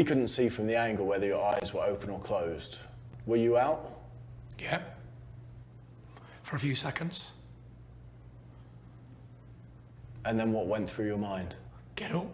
We couldn't see from the angle whether your eyes were open or closed. Were you out? Yeah. For a few seconds. And then what went through your mind? Get up.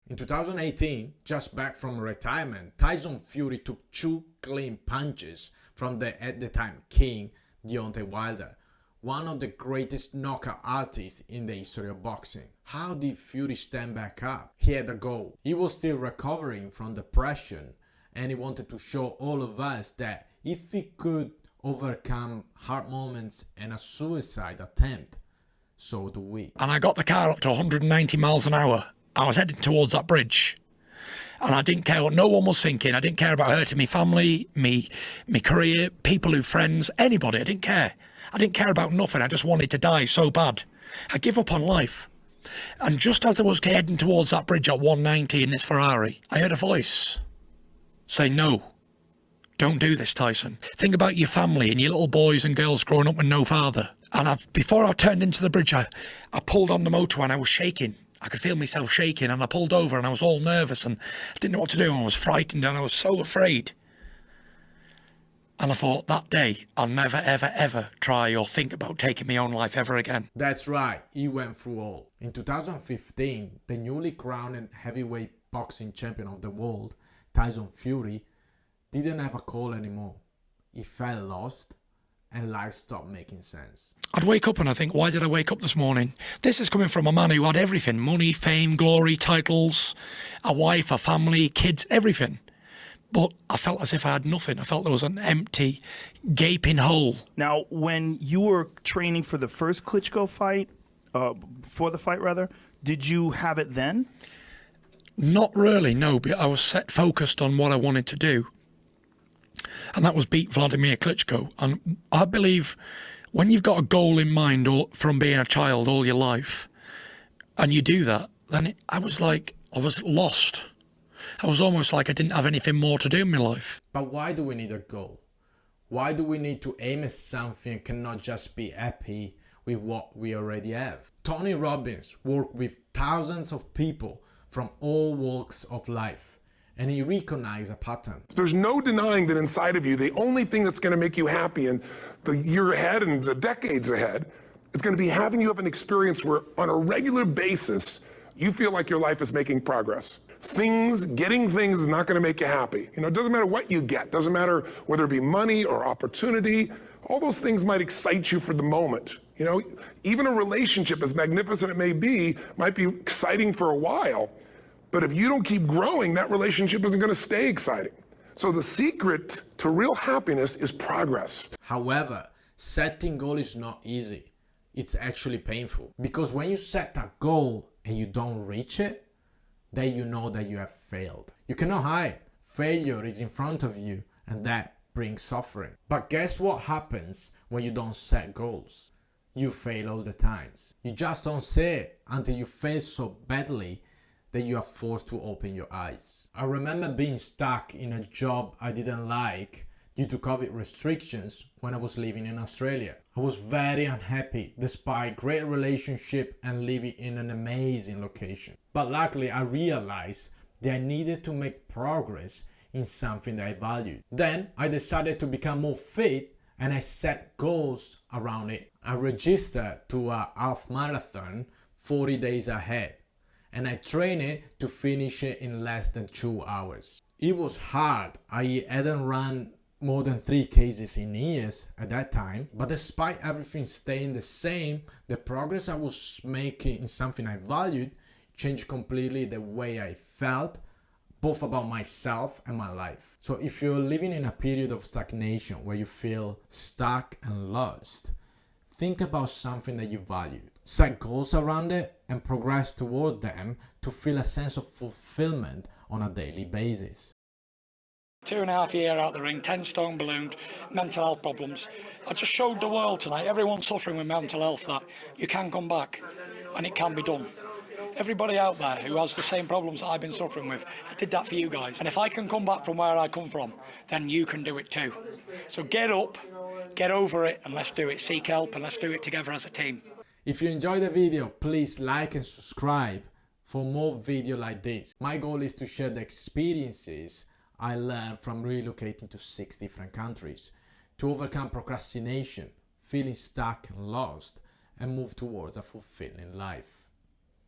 In 2018, just back from retirement, Tyson Fury took 2 clean punches from the at the time king, Deontay Wilder, one of the greatest knockout artists in the history of boxing. How did Fury stand back up? He had a goal. He was still recovering from depression, and he wanted to show all of us that if he could overcome hard moments and a suicide attempt, so do we. And I got the car up to 190 miles an hour. I was heading towards that bridge. And I didn't care what no one was thinking. I didn't care about hurting my family, me career, people who friends, anybody. I didn't care. I didn't care about nothing. I just wanted to die so bad. I give up on life. And just as I was heading towards that bridge at 190 in this Ferrari, I heard a voice say, no, don't do this, Tyson. Think about your family and your little boys and girls growing up with no father. And before I turned into the bridge, I pulled on the motorway and I was shaking. I could feel myself shaking, and I pulled over and I was all nervous and I didn't know what to do, and I was frightened and I was so afraid. And I thought, that day, I'll never, ever, ever try or think about taking my own life ever again. That's right, he went through all. In 2015, the newly crowned heavyweight boxing champion of the world, Tyson Fury, didn't have a call anymore. He felt lost, and life stopped making sense. I'd wake up and I think, why did I wake up this morning? This is coming from a man who had everything: money, fame, glory, titles, a wife, a family, kids, everything. But I felt as if I had nothing. I felt there was an empty, gaping hole. Now, when you were training for the first Klitschko fight, did you have it then? Not really, no, but I was focused on what I wanted to do. And that was beat Vladimir Klitschko. And I believe when you've got a goal in mind from being a child all your life, and you do that, then I was lost. I was almost like I didn't have anything more to do in my life. But why do we need a goal? Why do we need to aim at something and cannot just be happy with what we already have? Tony Robbins worked with thousands of people from all walks of life, and he recognized a pattern. There's no denying that inside of you, the only thing that's going to make you happy in the year ahead and the decades ahead is going to be having you have an experience where on a regular basis, you feel like your life is making progress. Getting things is not going to make you happy. You know, it doesn't matter what you get. Doesn't matter whether it be money or opportunity. All those things might excite you for the moment. You know, even a relationship, as magnificent it may be, might be exciting for a while. But if you don't keep growing, that relationship isn't going to stay exciting. So the secret to real happiness is progress. However, setting goals is not easy. It's actually painful. Because when you set a goal and you don't reach it, then you know that you have failed. You cannot hide. Failure is in front of you, and that brings suffering. But guess what happens when you don't set goals? You fail all the times. You just don't see it until you fail so badly that you are forced to open your eyes. I remember being stuck in a job I didn't like due to COVID restrictions when I was living in Australia. I was very unhappy despite great relationship and living in an amazing location. But luckily I realized that I needed to make progress in something that I valued. Then I decided to become more fit, and I set goals around it. I registered to a half marathon 40 days ahead, and I trained it to finish it in less than 2 hours. It was hard. I hadn't run more than 3 cases in years at that time, but despite everything staying the same, the progress I was making in something I valued changed completely the way I felt, both about myself and my life. So if you're living in a period of stagnation where you feel stuck and lost, think about something that you value. Set goals around it and progress toward them to feel a sense of fulfillment on a daily basis. 2.5 years out the ring, 10 stone ballooned, mental health problems. I just showed the world tonight, everyone suffering with mental health, that you can come back and it can be done. Everybody out there who has the same problems that I've been suffering with, I did that for you guys. And if I can come back from where I come from, then you can do it too. So get up, get over it, and let's do it. Seek help and let's do it together as a team. If you enjoyed the video, please like and subscribe for more videos like this. My goal is to share the experiences I learned from relocating to 6 different countries, to overcome procrastination, feeling stuck and lost, and move towards a fulfilling life.